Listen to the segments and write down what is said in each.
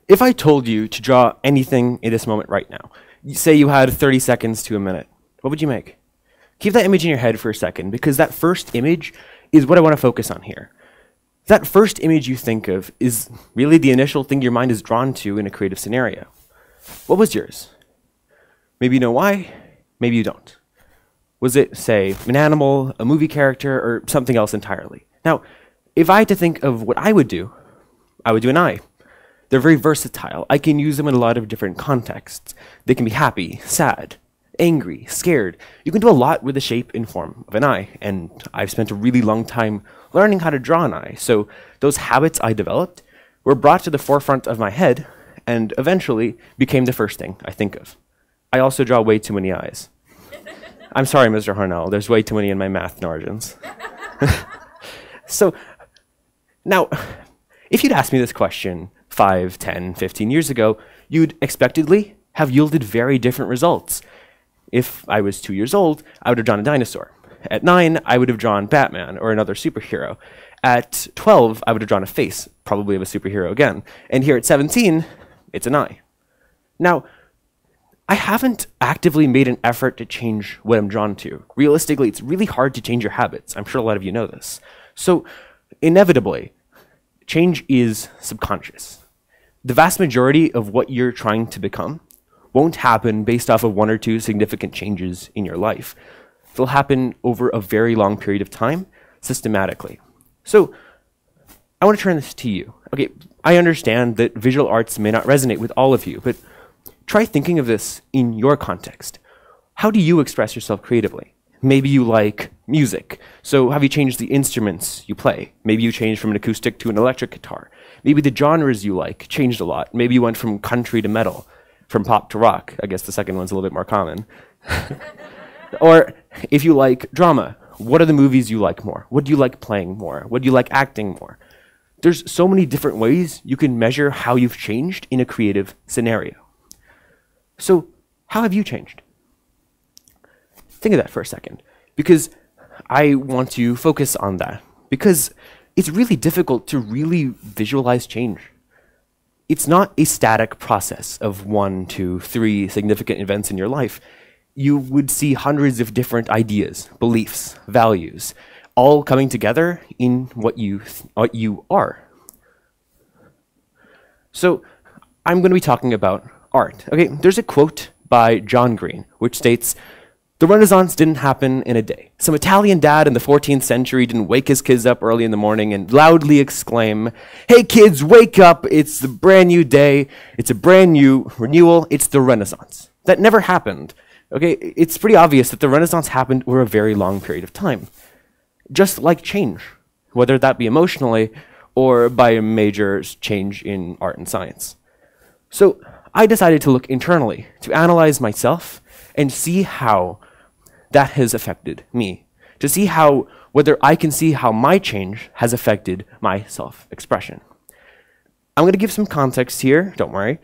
if I told you to draw anything in this moment right now, say you had 30 seconds to a minute, what would you make? Keep that image in your head for a second, because that first image is what I want to focus on here. That first image you think of is really the initial thing your mind is drawn to in a creative scenario. What was yours? Maybe you know why, maybe you don't. Was it, say, an animal, a movie character, or something else entirely? Now, if I had to think of what I would do an eye. They're very versatile. I can use them in a lot of different contexts. They can be happy, sad, angry, scared. You can do a lot with the shape and form of an eye, and I've spent a really long time learning how to draw an eye, so those habits I developed were brought to the forefront of my head and eventually became the first thing I think of. I also draw way too many eyes. I'm sorry, Mr. Harnell, there's way too many in my math margins. So, now, if you'd asked me this question 5, 10, 15 years ago, you'd expectedly have yielded very different results. If I was 2 years old, I would have drawn a dinosaur. At 9, I would have drawn Batman or another superhero. At 12, I would have drawn a face, probably of a superhero again. And here at 17, it's an eye. Now, I haven't actively made an effort to change what I'm drawn to. Realistically, it's really hard to change your habits. I'm sure a lot of you know this. So, inevitably, change is subconscious. The vast majority of what you're trying to become won't happen based off of 1 or 2 significant changes in your life. They'll happen over a very long period of time, systematically. So, I want to turn this to you. Okay, I understand that visual arts may not resonate with all of you, but try thinking of this in your context. How do you express yourself creatively? Maybe you like music, so have you changed the instruments you play? Maybe you changed from an acoustic to an electric guitar. Maybe the genres you like changed a lot. Maybe you went from country to metal, from pop to rock. I guess the second one's a little bit more common. Or if you like drama, what are the movies you like more? What do you like playing more? What do you like acting more? There's so many different ways you can measure how you've changed in a creative scenario. So, how have you changed? Think of that for a second, because I want to focus on that, because it's really difficult to really visualize change. It's not a static process of 1, 2, 3 significant events in your life. You would see hundreds of different ideas, beliefs, values, all coming together in what you are. So, I'm going to be talking about art. Okay, there's a quote by John Green, which states, "The Renaissance didn't happen in a day. Some Italian dad in the 14th century didn't wake his kids up early in the morning and loudly exclaim, 'Hey kids, wake up, it's a brand new day, it's a brand new renewal, it's the Renaissance.' That never happened. Okay, it's pretty obvious that the Renaissance happened over a very long period of time. Just like change, whether that be emotionally or by a major change in art and science. So I decided to look internally, to analyze myself and see how that has affected me, to see whether I can see how my change has affected my self-expression. I'm going to give some context here, don't worry.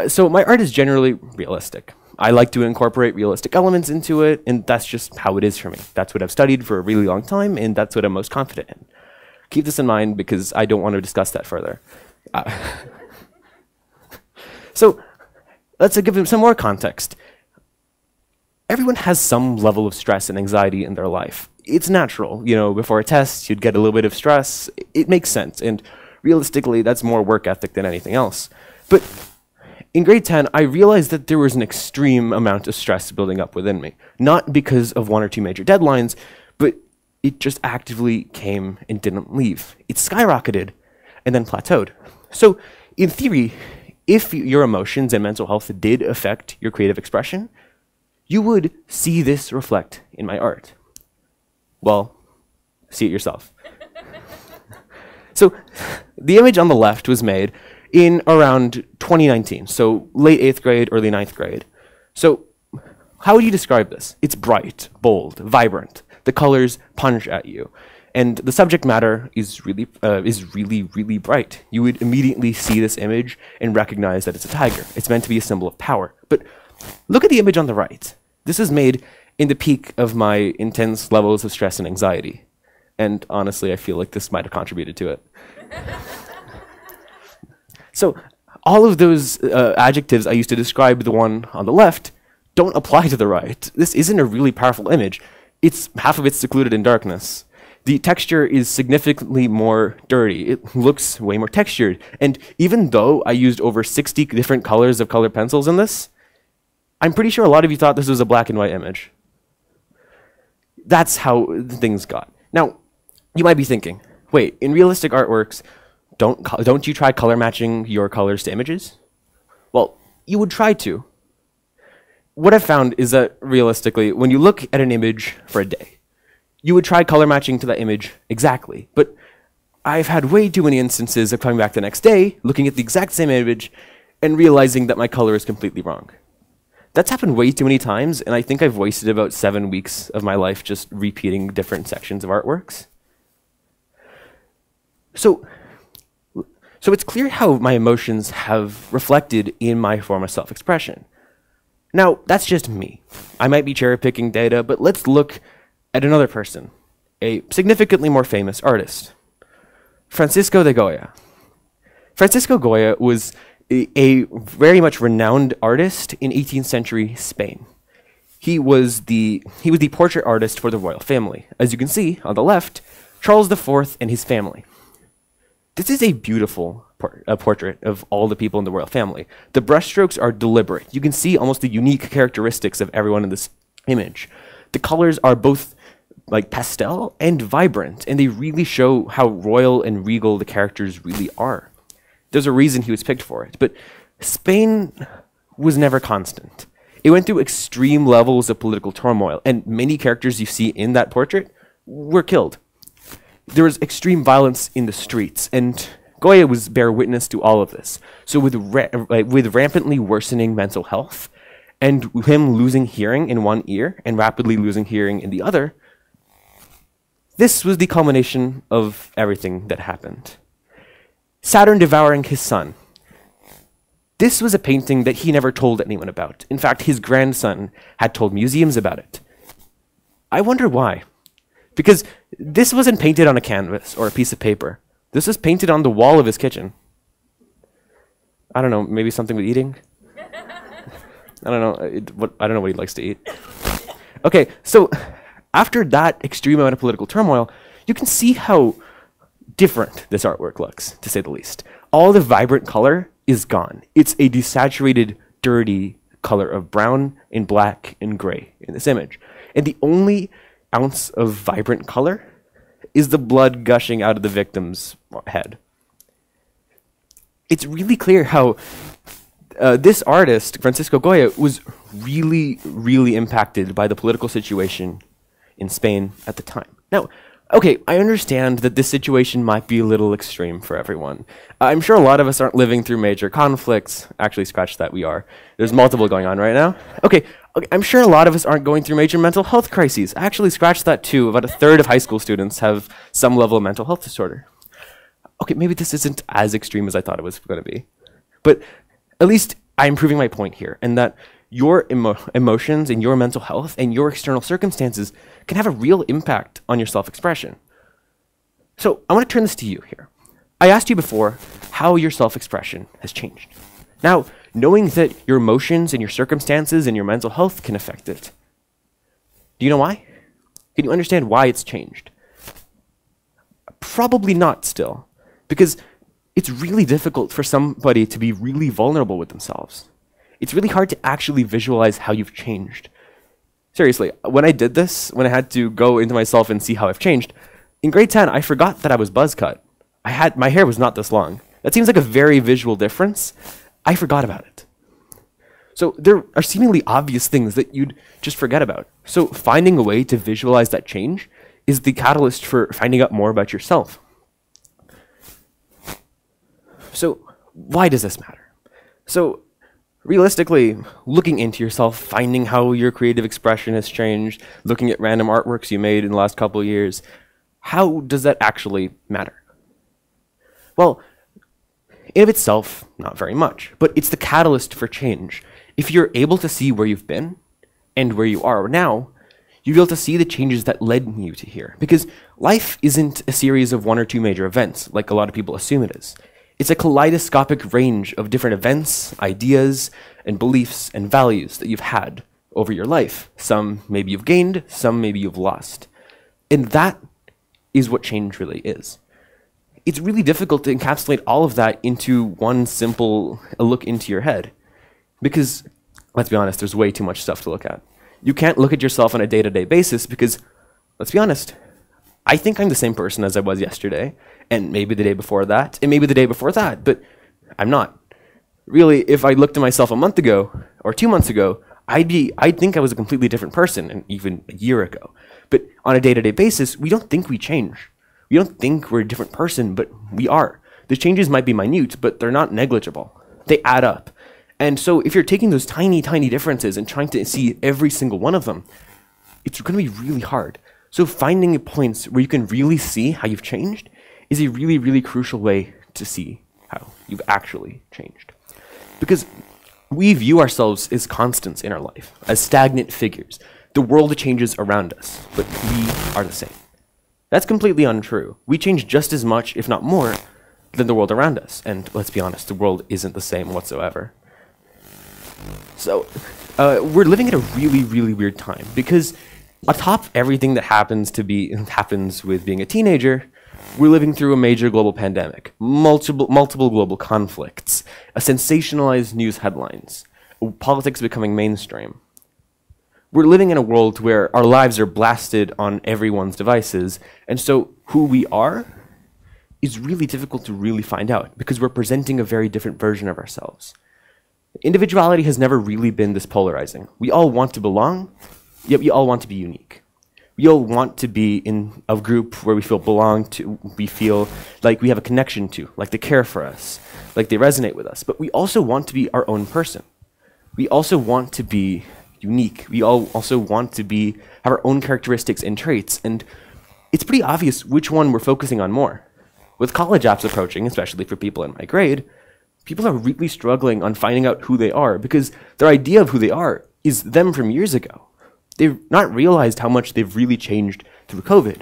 So my art is generally realistic. I like to incorporate realistic elements into it, and that's just how it is for me. That's what I've studied for a really long time, and that's what I'm most confident in. Keep this in mind because I don't want to discuss that further. So let's give them some more context. Everyone has some level of stress and anxiety in their life. It's natural. You know, before a test, you'd get a little bit of stress. It makes sense. And realistically, that's more work ethic than anything else. But in grade 10, I realized that there was an extreme amount of stress building up within me. Not because of 1 or 2 major deadlines, but it just actively came and didn't leave. It skyrocketed and then plateaued. So in theory, if your emotions and mental health did affect your creative expression, you would see this reflect in my art. Well, see it yourself. So the image on the left was made in around 2019, so late 8th grade, early 9th grade. So how would you describe this? It's bright, bold, vibrant. The colors punch at you. And the subject matter is really, really bright. You would immediately see this image and recognize that it's a tiger. It's meant to be a symbol of power. But look at the image on the right. This is made in the peak of my intense levels of stress and anxiety. And honestly, I feel like this might have contributed to it. So all of those adjectives I used to describe the one on the left don't apply to the right. This isn't a really powerful image. Half of it's secluded in darkness. The texture is significantly more dirty. It looks way more textured. And even though I used over 60 different colors of colored pencils in this, I'm pretty sure a lot of you thought this was a black and white image. That's how things got. Now, you might be thinking, wait, in realistic artworks, don't you try color matching your colors to images? Well, you would try to. What I've found is that realistically, when you look at an image for a day, you would try color matching to that image exactly. But I've had way too many instances of coming back the next day, looking at the exact same image, and realizing that my color is completely wrong. That's happened way too many times, and I think I've wasted about 7 weeks of my life just repeating different sections of artworks. So it's clear how my emotions have reflected in my form of self-expression. Now, that's just me. I might be cherry-picking data, but let's look at another person, a significantly more famous artist, Francisco de Goya. Francisco Goya was a very much renowned artist in 18th century Spain. He was the portrait artist for the royal family. As you can see on the left, Charles IV and his family. This is a beautiful portrait of all the people in the royal family. The brushstrokes are deliberate. You can see almost the unique characteristics of everyone in this image. The colors are both like pastel and vibrant, and they really show how royal and regal the characters really are. There's a reason he was picked for it, but Spain was never constant. It went through extreme levels of political turmoil, and many characters you see in that portrait were killed. There was extreme violence in the streets, and Goya was bear witness to all of this. So with rampantly worsening mental health, and him losing hearing in one ear and rapidly losing hearing in the other, this was the culmination of everything that happened. Saturn devouring his son. This was a painting that he never told anyone about. In fact, his grandson had told museums about it. I wonder why. Because this wasn't painted on a canvas or a piece of paper. This was painted on the wall of his kitchen. I don't know, maybe something with eating? I don't know. I don't know what he likes to eat. Okay, so after that extreme amount of political turmoil, you can see how different this artwork looks, to say the least. All the vibrant color is gone. It's a desaturated, dirty color of brown and black and gray in this image. And the only ounce of vibrant color is the blood gushing out of the victim's head. It's really clear how this artist, Francisco Goya, was really, really impacted by the political situation in Spain at the time. Now, okay, I understand that this situation might be a little extreme for everyone. I'm sure a lot of us aren't living through major conflicts. Actually, scratch that, we are. There's multiple going on right now. Okay, I'm sure a lot of us aren't going through major mental health crises. Actually, scratch that too. About a third of high school students have some level of mental health disorder. Okay, maybe this isn't as extreme as I thought it was going to be. But at least I'm proving my point here, and that your emotions and your mental health and your external circumstances can have a real impact on your self-expression. So I want to turn this to you here. I asked you before how your self-expression has changed. Now, knowing that your emotions and your circumstances and your mental health can affect it, do you know why? Can you understand why it's changed? Probably not still, because it's really difficult for somebody to be really vulnerable with themselves. It's really hard to actually visualize how you've changed. Seriously, when I did this, when I had to go into myself and see how I've changed, in grade 10, I forgot that I was buzz cut. My hair was not this long. That seems like a very visual difference. I forgot about it. So there are seemingly obvious things that you'd just forget about. So finding a way to visualize that change is the catalyst for finding out more about yourself. So why does this matter? So realistically, looking into yourself, finding how your creative expression has changed, looking at random artworks you made in the last couple of years, how does that actually matter? Well, in of itself, not very much, but it's the catalyst for change. If you're able to see where you've been and where you are now, you'll be able to see the changes that led you to here. Because life isn't a series of one or two major events, like a lot of people assume it is. It's a kaleidoscopic range of different events, ideas, and beliefs and values that you've had over your life. Some maybe you've gained, some maybe you've lost. And that is what change really is. It's really difficult to encapsulate all of that into one simple look into your head. Because, let's be honest, there's way too much stuff to look at. You can't look at yourself on a day-to-day basis because, let's be honest, I think I'm the same person as I was yesterday, and maybe the day before that, and maybe the day before that, but I'm not. Really, if I looked at myself a month ago, or 2 months ago, I'd think I was a completely different person, and even a year ago. But on a day-to-day basis, we don't think we change. We don't think we're a different person, but we are. The changes might be minute, but they're not negligible. They add up. And so if you're taking those tiny, tiny differences and trying to see every single one of them, it's going to be really hard. So finding points where you can really see how you've changed is a really, really crucial way to see how you've actually changed. Because we view ourselves as constants in our life, as stagnant figures. The world changes around us, but we are the same. That's completely untrue. We change just as much, if not more, than the world around us. And let's be honest, the world isn't the same whatsoever. So we're living at a really, really weird time because atop everything that happens with being a teenager, we're living through a major global pandemic, multiple global conflicts, a sensationalized news headlines, politics becoming mainstream. We're living in a world where our lives are blasted on everyone's devices, and so who we are is really difficult to really find out because we're presenting a very different version of ourselves. Individuality has never really been this polarizing. We all want to belong, yet we all want to be unique. We all want to be in a group where we feel belong to, we feel like we have a connection to, like they care for us, like they resonate with us. But we also want to be our own person. We also want to be unique. We all also want to have our own characteristics and traits. And it's pretty obvious which one we're focusing on more. With college apps approaching, especially for people in my grade, people are really struggling on finding out who they are because their idea of who they are is them from years ago. They've not realized how much they've really changed through COVID.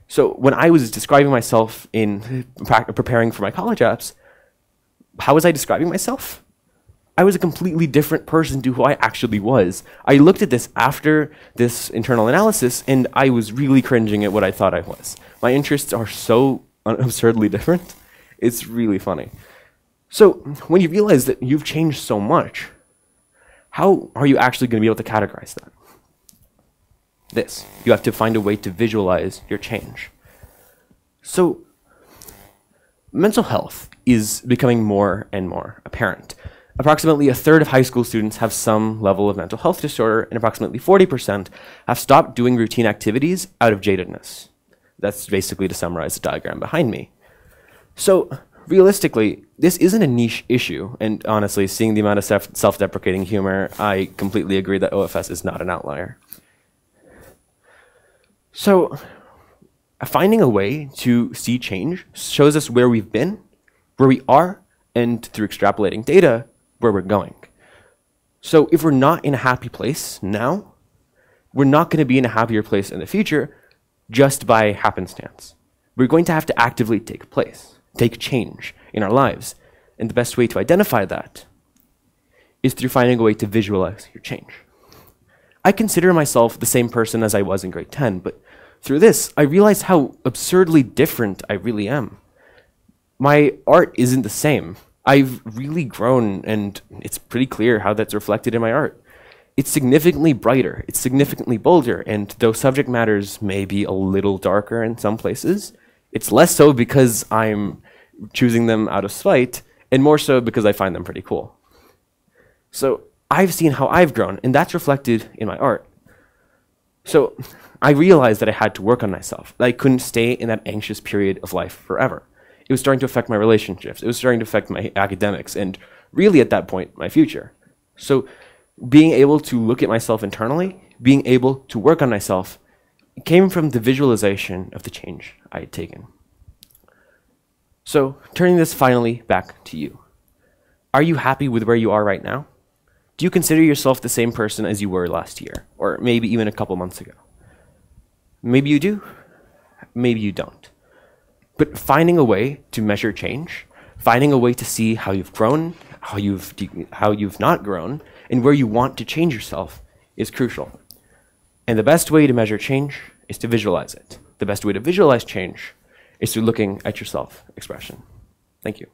So when I was describing myself in preparing for my college apps, how was I describing myself? I was a completely different person to who I actually was. I looked at this after this internal analysis, and I was really cringing at what I thought I was. My interests are so absurdly different. It's really funny. So when you realize that you've changed so much, how are you actually going to be able to categorize that? You have to find a way to visualize your change. So mental health is becoming more and more apparent. Approximately a third of high school students have some level of mental health disorder, and approximately 40% have stopped doing routine activities out of jadedness. That's basically to summarize the diagram behind me. So realistically, this isn't a niche issue, and honestly, seeing the amount of self-deprecating humor, I completely agree that OFS is not an outlier. So finding a way to see change shows us where we've been, where we are, and through extrapolating data, where we're going. So if we're not in a happy place now, we're not going to be in a happier place in the future just by happenstance. We're going to have to actively take change in our lives. And the best way to identify that is through finding a way to visualize your change. I consider myself the same person as I was in grade 10, but through this, I realized how absurdly different I really am. My art isn't the same. I've really grown, and it's pretty clear how that's reflected in my art. It's significantly brighter, it's significantly bolder, and though subject matters may be a little darker in some places, it's less so because I'm choosing them out of spite, and more so because I find them pretty cool. So I've seen how I've grown, and that's reflected in my art. So I realized that I had to work on myself, that I couldn't stay in that anxious period of life forever. It was starting to affect my relationships, it was starting to affect my academics, and really at that point, my future. So being able to look at myself internally, being able to work on myself, came from the visualization of the change I had taken. So turning this finally back to you. Are you happy with where you are right now? Do you consider yourself the same person as you were last year, or maybe even a couple months ago? Maybe you do, maybe you don't. But finding a way to measure change, Finding a way to see how you've grown, how you've not grown, and where you want to change yourself is crucial. And the best way to measure change is to visualize it. The best way to visualize change is through looking at your self-expression. Thank you.